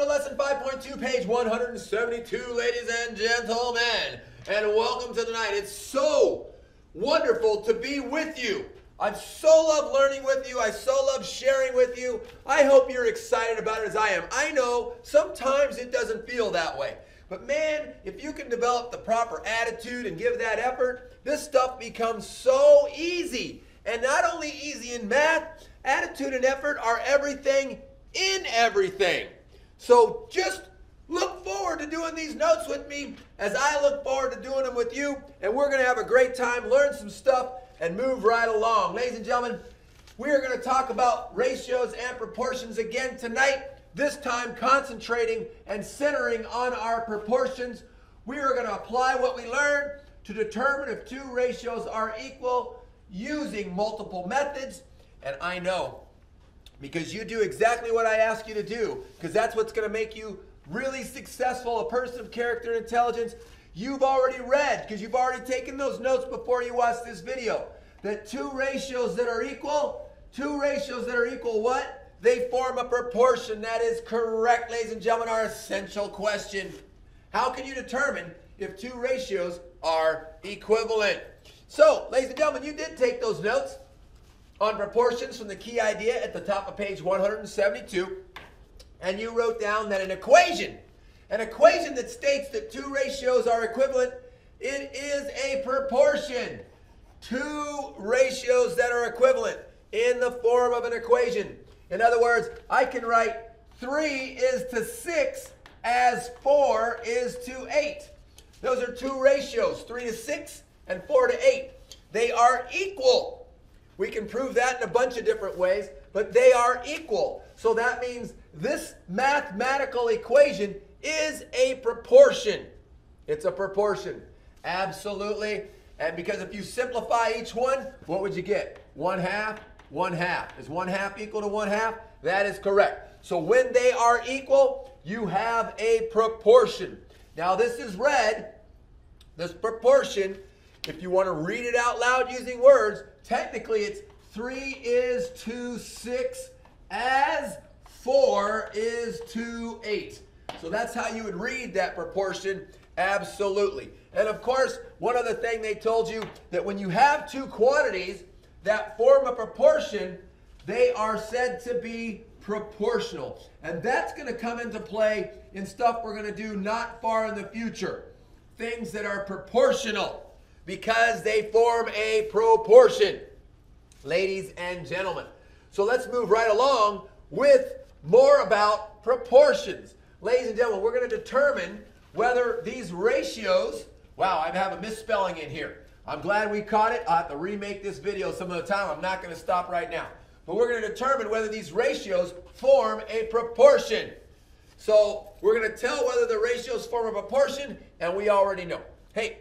to lesson 5.2, page 172, ladies and gentlemen. And welcome to tonight. It's so wonderful to be with you. I so love learning with you. I so love sharing with you. I hope you're excited about it as I am. I know sometimes it doesn't feel that way. But man, if you can develop the proper attitude and give that effort, this stuff becomes so easy. And not only easy in math, attitude and effort are everything in everything. So just look forward to doing these notes with me as I look forward to doing them with you. And we're going to have a great time, learn some stuff, and move right along. Ladies and gentlemen, we are going to talk about ratios and proportions again tonight. This time concentrating and centering on our proportions. We are going to apply what we learned to determine if two ratios are equal using multiple methods. And I know, because you do exactly what I ask you to do, because that's what's going to make you really successful, a person of character and intelligence. You've already read, because you've already taken those notes before you watch this video, that two ratios that are equal what? They form a proportion. That is correct, ladies and gentlemen, our essential question. How can you determine if two ratios are equivalent? So, ladies and gentlemen, you did take those notes on proportions from the key idea at the top of page 172, and you wrote down that an equation that states that two ratios are equivalent, it is a proportion. Two ratios that are equivalent in the form of an equation. In other words, I can write 3 is to 6 as 4 is to 8. Those are two ratios, 3 to 6 and 4 to 8. They are equal. We can prove that in a bunch of different ways, but they are equal. So that means this mathematical equation is a proportion. It's a proportion. Absolutely. And because if you simplify each one, what would you get? 1/2, 1/2. Is 1/2 equal to 1/2? That is correct. So when they are equal, you have a proportion. Now this is read, this proportion, if you want to read it out loud using words, technically it's 3 is to 6 as 4 is to 8. So that's how you would read that proportion, absolutely. And of course, one other thing they told you, that when you have two quantities that form a proportion, they are said to be proportional. And that's going to come into play in stuff we're going to do not far in the future. Things that are proportional because they form a proportion, ladies and gentlemen. So let's move right along with more about proportions. Ladies and gentlemen, we're going to determine whether these ratios, wow, I have a misspelling in here. I'm glad we caught it. I'll have to remake this video some of the time. I'm not going to stop right now. But we're going to determine whether these ratios form a proportion. So we're going to tell whether the ratios form a proportion, and we already know. Hey,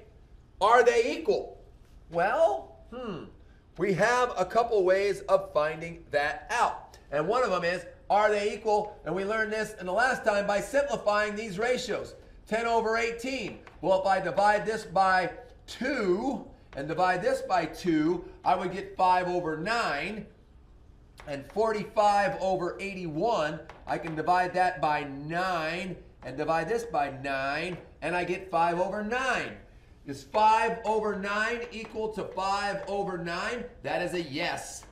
are they equal? Well, we have a couple ways of finding that out. And one of them is, are they equal? And we learned this in the last time by simplifying these ratios. 10 over 18. Well, if I divide this by 2 and divide this by 2, I would get 5 over 9. And 45 over 81, I can divide that by 9 and divide this by 9, and I get 5 over 9. Is 5 over 9 equal to 5 over 9? That is a yes.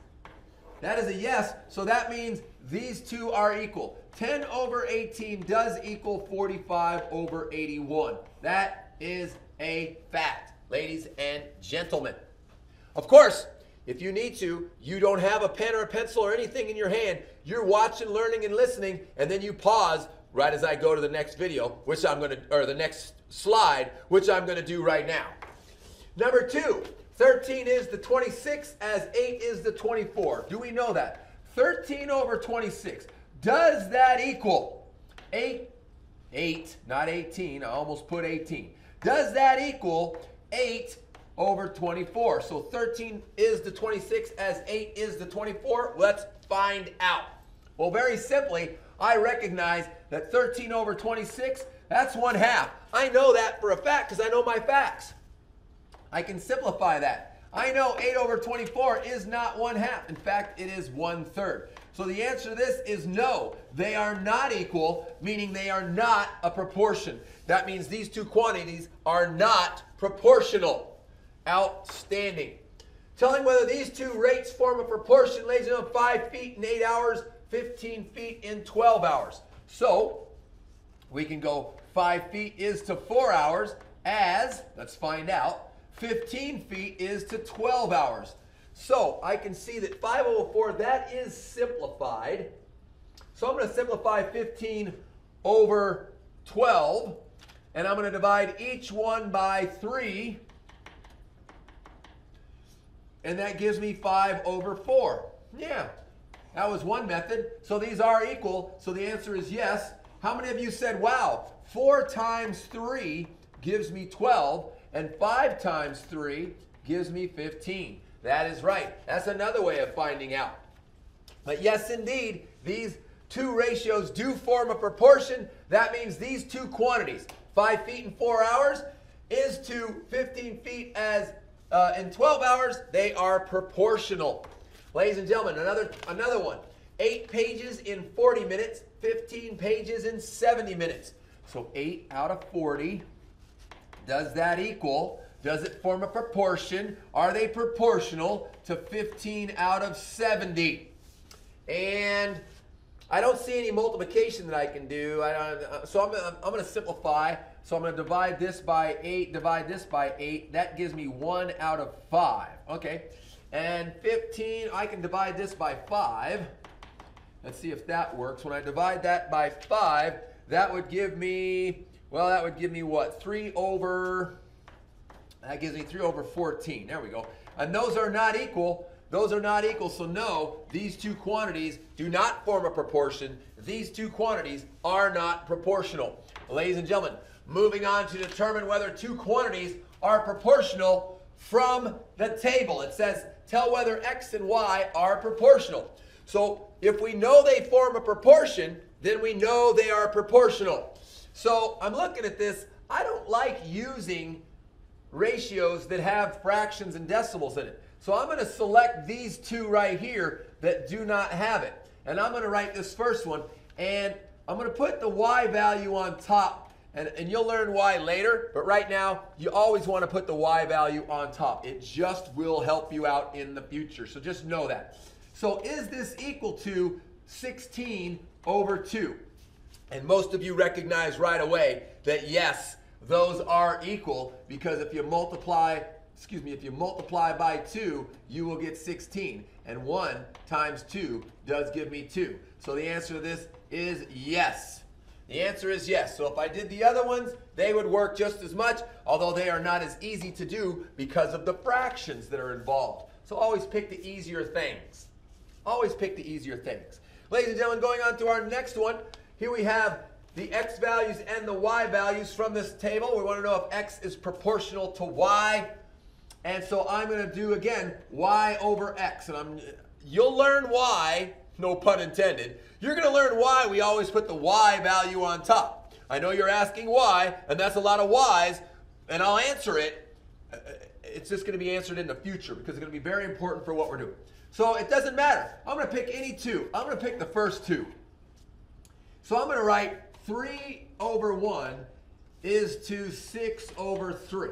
That is a yes, so that means these two are equal. 10 over 18 does equal 45 over 81. That is a fact, ladies and gentlemen. Of course, if you need to, you don't have a pen or a pencil or anything in your hand, you're watching, learning, and listening, and then you pause right as I go to the next video, which I'm going to, or the next slide, which I'm going to do right now. Number 2, 13 is the 26 as 8 is the 24. Do we know that? 13 over 26. Does that equal 8, not 18, I almost put 18. Does that equal 8 over 24? So 13 is the 26 as 8 is the 24. Let's find out. Well, very simply, I recognize that 13 over 26, that's 1/2. I know that for a fact because I know my facts. I can simplify that. I know 8 over 24 is not 1/2. In fact, it is 1/3. So the answer to this is no. They are not equal, meaning they are not a proportion. That means these two quantities are not proportional. Outstanding. Telling whether these two rates form a proportion, ladies and gentlemen, 5 feet in 8 hours, 15 feet in 12 hours. So we can go 5 feet is to 4 hours as, let's find out, 15 feet is to 12 hours. So I can see that 5 over 4, that is simplified. So I'm going to simplify 15 over 12, and I'm going to divide each one by 3, and that gives me 5 over 4. Yeah, that was one method. So these are equal, so the answer is yes. How many of you said, wow, 4 times 3 gives me 12, and 5 times 3 gives me 15? That is right. That's another way of finding out. But yes, indeed, these two ratios do form a proportion. That means these two quantities, 5 feet in 4 hours is to 15 feet as in 12 hours, they are proportional. Ladies and gentlemen, another one. 8 pages in 40 minutes, 15 pages in 70 minutes. So 8 out of 40, does that equal? Does it form a proportion? Are they proportional to 15 out of 70? And I don't see any multiplication that I can do. So I'm going to simplify. So I'm going to divide this by 8, divide this by 8. That gives me 1 out of 5. Okay. And 15, I can divide this by 5. Let's see if that works. When I divide that by 5, that would give me, well, that would give me what? 3 over... That gives me 3 over 14. There we go. And those are not equal. Those are not equal. So no, these two quantities do not form a proportion. These two quantities are not proportional. Ladies and gentlemen, moving on to determine whether two quantities are proportional from the table. It says, tell whether x and y are proportional. So if we know they form a proportion, then we know they are proportional. So I'm looking at this. I don't like using ratios that have fractions and decimals in it. So I'm going to select these two right here that do not have it. And I'm going to write this first one, and I'm going to put the y value on top. And you'll learn why later, but right now you always want to put the y value on top. It just will help you out in the future. So just know that. So is this equal to 16 over 2? And most of you recognize right away that yes, those are equal, because if you multiply by 2, you will get 16. And 1 times 2 does give me 2. So the answer to this is yes. The answer is yes. So if I did the other ones, they would work just as much, although they are not as easy to do because of the fractions that are involved. So always pick the easier things. Always pick the easier things. Ladies and gentlemen, going on to our next one. Here we have the x values and the y values from this table. We want to know if x is proportional to y. And so I'm going to do, again, y over x. And you'll learn why, no pun intended. You're going to learn why we always put the y value on top. I know you're asking why, and that's a lot of y's, and I'll answer it. It's just going to be answered in the future because it's going to be very important for what we're doing. So it doesn't matter. I'm going to pick any two. I'm going to pick the first two. So I'm going to write 3 over 1 is to 6 over 3.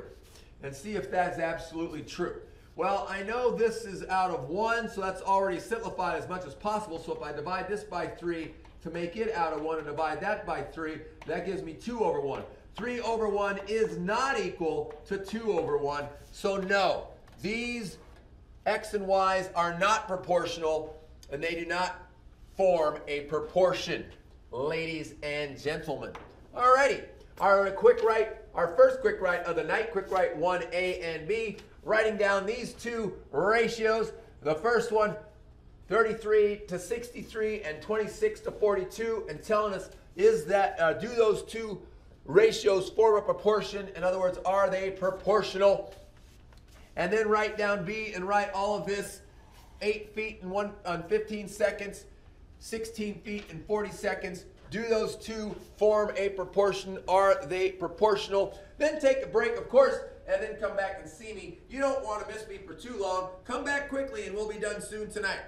And see if that's absolutely true. Well, I know this is out of 1, so that's already simplified as much as possible. So if I divide this by 3 to make it out of 1 and divide that by 3, that gives me 2 over 1. 3 over 1 is not equal to 2 over 1. So no, these x and y's are not proportional, and they do not form a proportion, ladies and gentlemen. Alrighty, our first quick write of the night, quick write 1A and B, writing down these two ratios. The first one, 33 to 63 and 26 to 42, and telling us, is that do those two ratios form a proportion? In other words, are they proportional? And then write down B and write all of this: 8 feet in 15 seconds, 16 feet in 40 seconds. Do those two form a proportion? Are they proportional? Then take a break, of course, and then come back and see me. You don't want to miss me for too long. Come back quickly and we'll be done soon tonight.